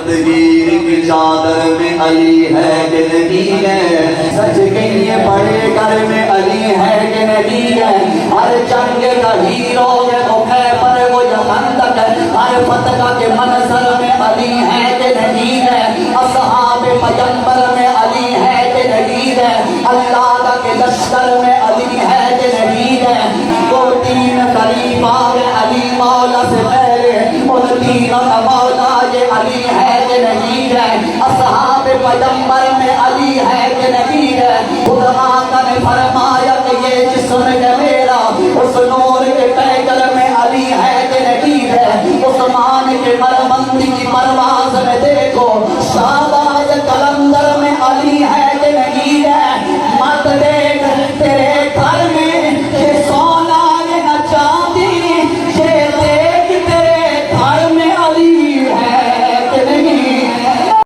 دستگیر کی چادر میں علی ہے کہ نہیں ہے؟ سچ کہیے بڑے گھر میں علی ہے کہ نہیں ہے؟ ہر جنگ کا ہیرو ہے وہ خیبر وہ خندق ہے، ہر فتح کے منظر میں علی ہے کہ نہیں ہے؟ اصحاب پیغمبر میں علی ہے کہ نہیں ہے؟ اللہ کے لشکر میں علی ہے کہ نہیں ہے؟ وہ تین خلیفہ میں علی مولا سے پہلے ان تینوں کا مولا یہ علی ہے کہ نہیں ہے؟ اصحاب پیغمبر میں علی ہے کہ نہیں ہے؟ خود آقا نے فرمایا کہ یہ جسم ہے میرا، اس نور کے پیکر میں علی ہے کہ نہیں ہے؟ عثمان کے مربندی کی پرواز میں دیکھو، شہباز قلندر میں علی ہے کہ نہیں ہے؟ مت دے